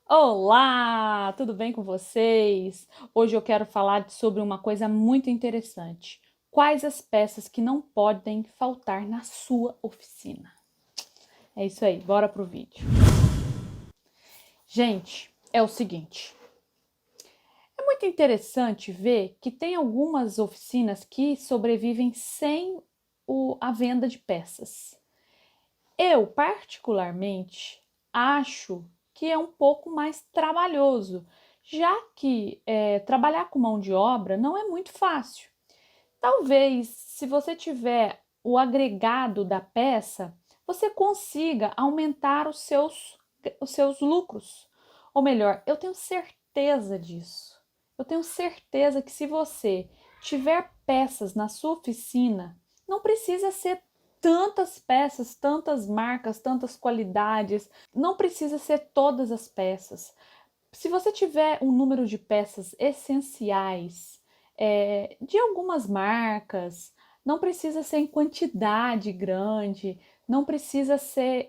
Olá, tudo bem com vocês? Hoje eu quero falar sobre uma coisa muito interessante. Quais as peças que não podem faltar na sua oficina? É isso aí, bora pro vídeo. Gente, é o seguinte, é muito interessante ver que tem algumas oficinas que sobrevivem sem a venda de peças. Eu, particularmente, acho que é um pouco mais trabalhoso, já que trabalhar com mão de obra não é muito fácil. Talvez, se você tiver o agregado da peça, você consiga aumentar os seus lucros. Ou melhor, eu tenho certeza disso. Eu tenho certeza que se você tiver peças na sua oficina, não precisa ser tantas peças, tantas marcas, tantas qualidades, não precisa ser todas as peças. Se você tiver um número de peças essenciais, de algumas marcas, não precisa ser em quantidade grande, não precisa ser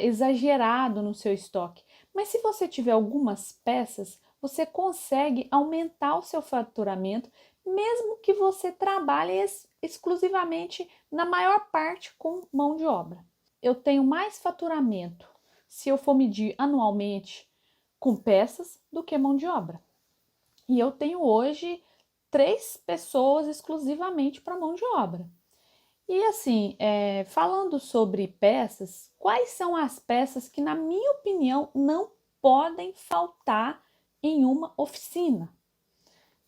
exagerado no seu estoque. Mas se você tiver algumas peças, você consegue aumentar o seu faturamento, mesmo que você trabalhe exclusivamente, na maior parte, com mão de obra. Eu tenho mais faturamento se eu for medir anualmente com peças do que mão de obra. E eu tenho hoje 3 pessoas exclusivamente para mão de obra. E assim, falando sobre peças, quais são as peças que, na minha opinião, não podem faltar em uma oficina,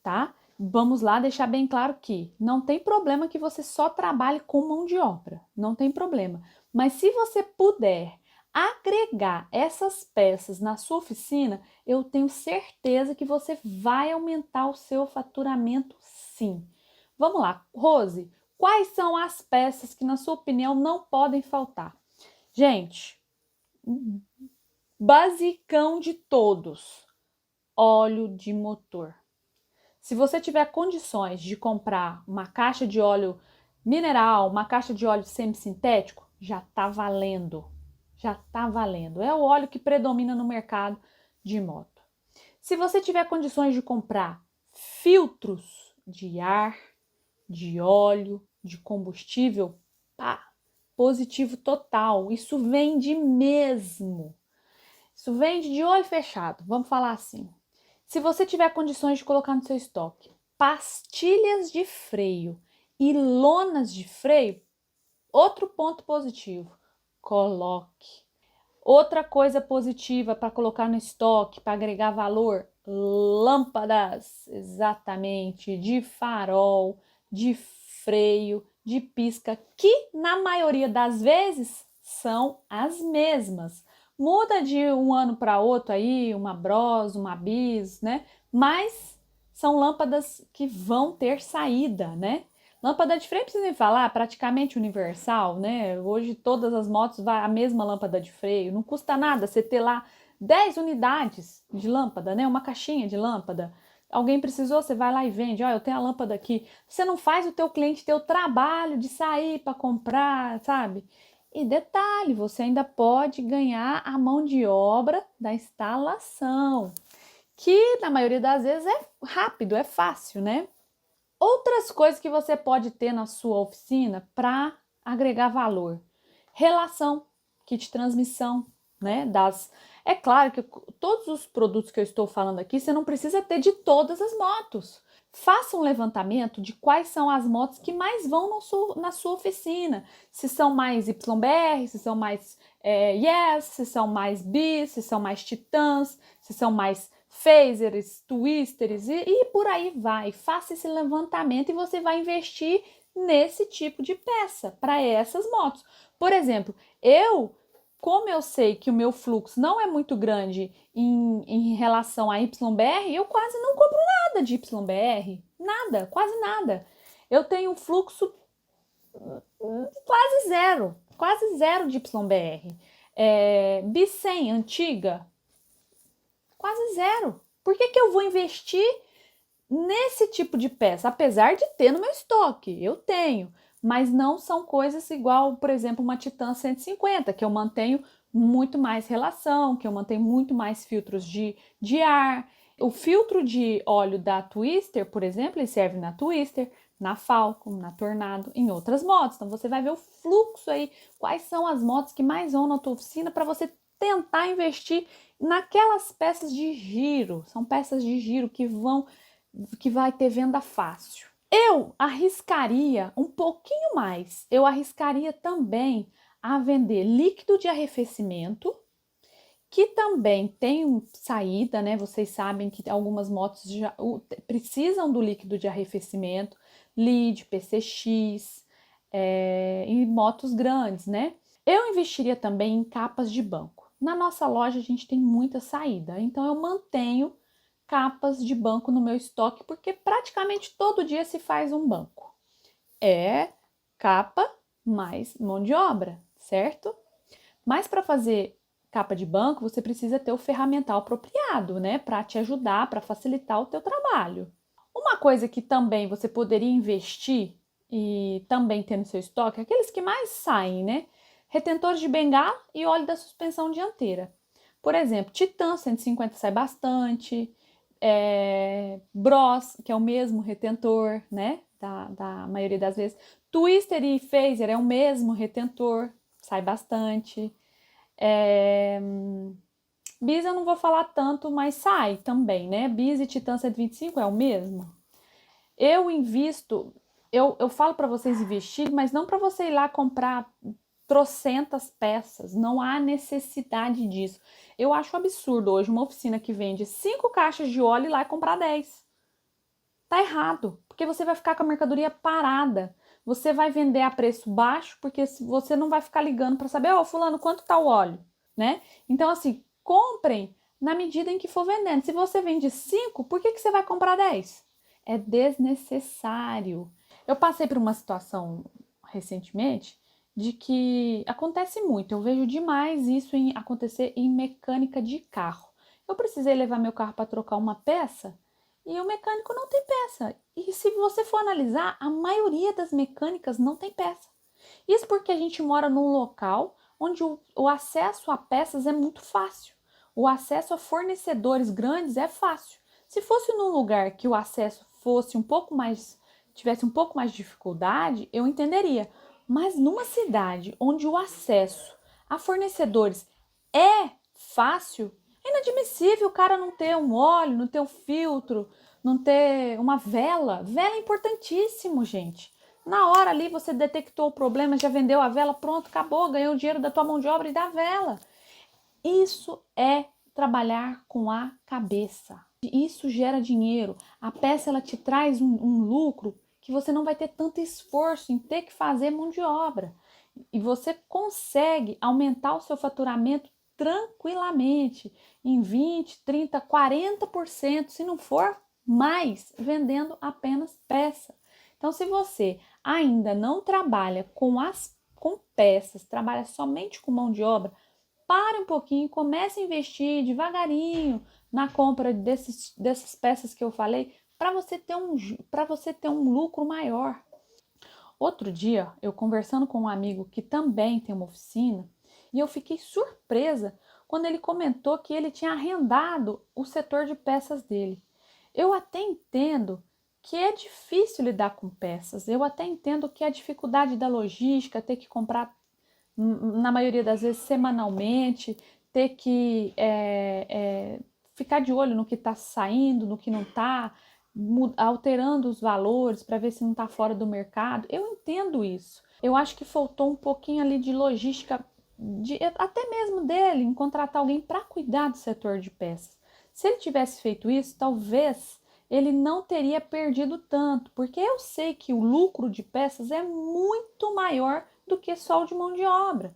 tá? Vamos lá deixar bem claro que não tem problema que você só trabalhe com mão de obra, não tem problema. Mas se você puder agregar essas peças na sua oficina, eu tenho certeza que você vai aumentar o seu faturamento, sim. Vamos lá, Rose, quais são as peças que, na sua opinião, não podem faltar? Gente, basicão de todos, óleo de motor. Se você tiver condições de comprar uma caixa de óleo mineral, uma caixa de óleo semissintético, já está valendo. Já está valendo. É o óleo que predomina no mercado de moto. Se você tiver condições de comprar filtros de ar, de óleo, de combustível, pá, positivo total. Isso vende mesmo. Isso vende de olho fechado, vamos falar assim. Se você tiver condições de colocar no seu estoque pastilhas de freio e lonas de freio, outro ponto positivo, coloque. Outra coisa positiva para colocar no estoque, para agregar valor, lâmpadas, exatamente, de farol, de freio, de pisca, que na maioria das vezes são as mesmas. Muda de um ano para outro aí, uma Bros, uma Bis, né? Mas são lâmpadas que vão ter saída, né? Lâmpada de freio, precisa nem falar, praticamente universal, né? Hoje todas as motos vai a mesma lâmpada de freio, não custa nada você ter lá 10 unidades de lâmpada, né? Uma caixinha de lâmpada. Alguém precisou, você vai lá e vende. Ó, eu tenho a lâmpada aqui. Você não faz o teu cliente ter o trabalho de sair para comprar, sabe? E detalhe, você ainda pode ganhar a mão de obra da instalação, que na maioria das vezes é rápido, é fácil, né? Outras coisas que você pode ter na sua oficina para agregar valor. Relação, kit de transmissão, né? É claro que todos os produtos que eu estou falando aqui, você não precisa ter de todas as motos. Faça um levantamento de quais são as motos que mais vão na sua oficina. Se são mais YBR, se são mais Yes, se são mais Bis, se são mais Titãs, se são mais phasers, twisters e por aí vai. Faça esse levantamento e você vai investir nesse tipo de peça para essas motos. Por exemplo, como eu sei que o meu fluxo não é muito grande em relação a YBR, eu quase não compro nada de YBR. Nada, quase nada. Eu tenho um fluxo quase zero de YBR. B100 antiga, quase zero. Por que eu vou investir nesse tipo de peça? Apesar de ter no meu estoque, eu tenho, mas não são coisas igual, por exemplo, uma Titan 150, que eu mantenho muito mais relação, que eu mantenho muito mais filtros de ar. O filtro de óleo da Twister, por exemplo, ele serve na Twister, na Falcon, na Tornado, em outras motos. Então você vai ver o fluxo aí, quais são as motos que mais vão na tua oficina para você tentar investir naquelas peças de giro. São peças de giro que vai ter venda fácil. Eu arriscaria um pouquinho mais. Eu arriscaria também a vender líquido de arrefecimento, que também tem saída, né? Vocês sabem que algumas motos já precisam do líquido de arrefecimento, LID, PCX, em motos grandes, né? Eu investiria também em capas de banco. Na nossa loja a gente tem muita saída, então eu mantenho capas de banco no meu estoque, porque praticamente todo dia se faz um banco. É capa mais mão de obra, certo? Mas para fazer capa de banco, você precisa ter o ferramental apropriado, né? Para te ajudar, para facilitar o teu trabalho. Uma coisa que também você poderia investir e também ter no seu estoque, aqueles que mais saem, né? Retentores de bengala e óleo da suspensão dianteira. Por exemplo, Titan 150 sai bastante, Bros, que é o mesmo retentor, né? Da maioria das vezes. Twister e Phaser é o mesmo retentor, sai bastante. Bis eu não vou falar tanto, mas sai também, né? Bis e Titan 125 é o mesmo. Eu invisto, eu falo para vocês investir, mas não para você ir lá comprar trocentas peças, não há necessidade disso. Eu acho absurdo hoje uma oficina que vende 5 caixas de óleo ir lá e comprar 10. Tá errado, porque você vai ficar com a mercadoria parada. Você vai vender a preço baixo, porque você não vai ficar ligando para saber, fulano, quanto tá o óleo, né? Então, assim, comprem na medida em que for vendendo. Se você vende 5, por que você vai comprar 10? É desnecessário. Eu passei por uma situação recentemente de que acontece muito, eu vejo demais isso acontecer em mecânica de carro. Eu precisei levar meu carro para trocar uma peça e o mecânico não tem peça. E se você for analisar, a maioria das mecânicas não tem peça. Isso porque a gente mora num local onde o acesso a peças é muito fácil. O acesso a fornecedores grandes é fácil. Se fosse num lugar que o acesso fosse tivesse um pouco mais de dificuldade, eu entenderia. Mas numa cidade onde o acesso a fornecedores é fácil, é inadmissível o cara não ter um óleo, não ter um filtro, não ter uma vela. Vela é importantíssimo, gente. Na hora ali você detectou o problema, já vendeu a vela, pronto, acabou, ganhou o dinheiro da tua mão de obra e da vela. Isso é trabalhar com a cabeça. Isso gera dinheiro. A peça ela te traz um lucro que você não vai ter tanto esforço em ter que fazer mão de obra. E você consegue aumentar o seu faturamento tranquilamente em 20, 30, 40%, se não for mais, vendendo apenas peça. Então, se você ainda não trabalha com peças, trabalha somente com mão de obra, pare um pouquinho, comece a investir devagarinho na compra dessas peças que eu falei, para você ter um lucro maior. Outro dia, eu conversando com um amigo que também tem uma oficina, e eu fiquei surpresa quando ele comentou que ele tinha arrendado o setor de peças dele. Eu até entendo que é difícil lidar com peças, eu até entendo que a dificuldade da logística, ter que comprar, na maioria das vezes, semanalmente, ter que ficar de olho no que está saindo, no que não está, alterando os valores para ver se não está fora do mercado. Eu entendo isso. Eu acho que faltou um pouquinho ali de logística, até mesmo dele, em contratar alguém para cuidar do setor de peças. Se ele tivesse feito isso, talvez ele não teria perdido tanto, porque eu sei que o lucro de peças é muito maior do que só o de mão de obra.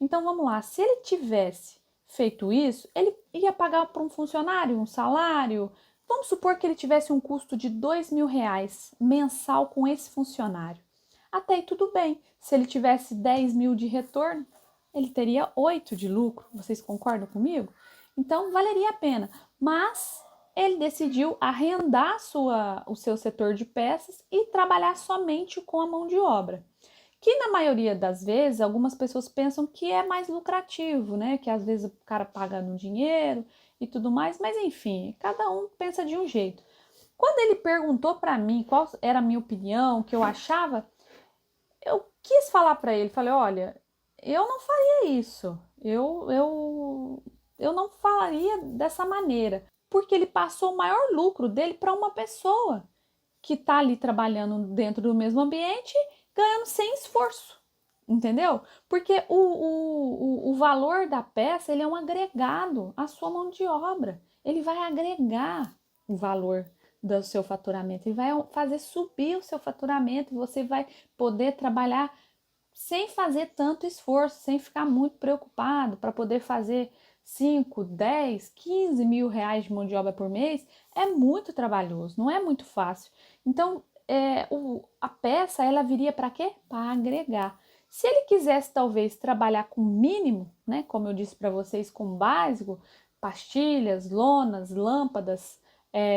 Então vamos lá, se ele tivesse feito isso, ele ia pagar para um funcionário um salário. Vamos supor que ele tivesse um custo de R$ 2.000 mensal com esse funcionário. Até aí tudo bem. Se ele tivesse 10 mil de retorno, ele teria 8 de lucro. Vocês concordam comigo? Então valeria a pena. Mas ele decidiu arrendar o seu setor de peças e trabalhar somente com a mão de obra. Que na maioria das vezes, algumas pessoas pensam que é mais lucrativo, né? Que às vezes o cara paga no dinheiro e tudo mais, mas enfim, cada um pensa de um jeito. Quando ele perguntou para mim qual era a minha opinião, o que eu achava, eu quis falar para ele, falei, olha, eu não faria isso, eu não falaria dessa maneira, porque ele passou o maior lucro dele para uma pessoa que está ali trabalhando dentro do mesmo ambiente, ganhando sem esforço, entendeu? Porque o valor da peça, ele é um agregado à sua mão de obra, ele vai agregar o valor do seu faturamento, ele vai fazer subir o seu faturamento, e você vai poder trabalhar sem fazer tanto esforço, sem ficar muito preocupado para poder fazer 5, 10, 15 mil reais de mão de obra por mês. É muito trabalhoso, não é muito fácil. Então, a peça, ela viria para quê? Para agregar. Se ele quisesse, talvez, trabalhar com mínimo, né? Como eu disse para vocês, com básico, pastilhas, lonas, lâmpadas,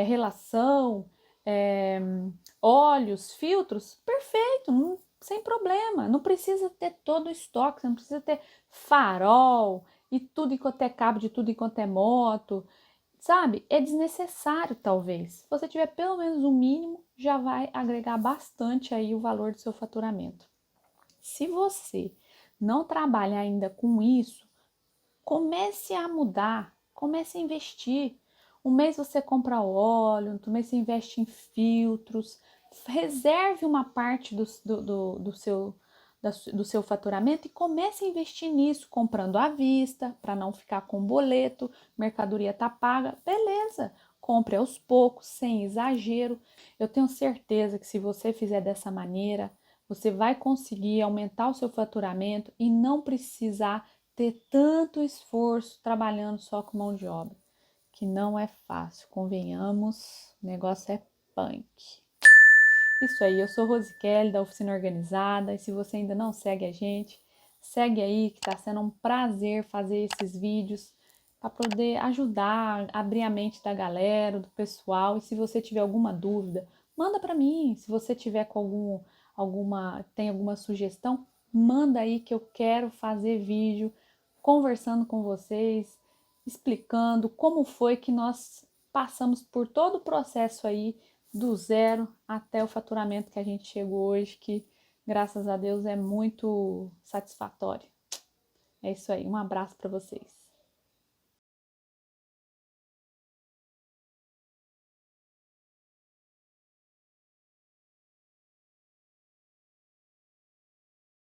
relação, é, óleos, filtros, perfeito, sem problema. Não precisa ter todo o estoque, você não precisa ter farol e tudo enquanto é cabo de tudo enquanto é moto, sabe? É desnecessário, talvez. Se você tiver pelo menos o mínimo, já vai agregar bastante aí o valor do seu faturamento. Se você não trabalha ainda com isso, comece a mudar, comece a investir. Um mês você compra óleo, outro mês você investe em filtros, reserve uma parte do seu faturamento e comece a investir nisso, comprando à vista, para não ficar com boleto, mercadoria tá paga, beleza, compre aos poucos, sem exagero. Eu tenho certeza que se você fizer dessa maneira, você vai conseguir aumentar o seu faturamento e não precisar ter tanto esforço trabalhando só com mão de obra, que não é fácil, convenhamos, o negócio é punk. Isso aí, eu sou Rose Kelly da Oficina Organizada, e se você ainda não segue a gente, segue aí que tá sendo um prazer fazer esses vídeos para poder ajudar, abrir a mente da galera, do pessoal. E se você tiver alguma dúvida, manda para mim. Se você tiver com tem alguma sugestão, manda aí que eu quero fazer vídeo conversando com vocês, explicando como foi que nós passamos por todo o processo aí do zero até o faturamento que a gente chegou hoje, que graças a Deus é muito satisfatório. É isso aí, um abraço para vocês.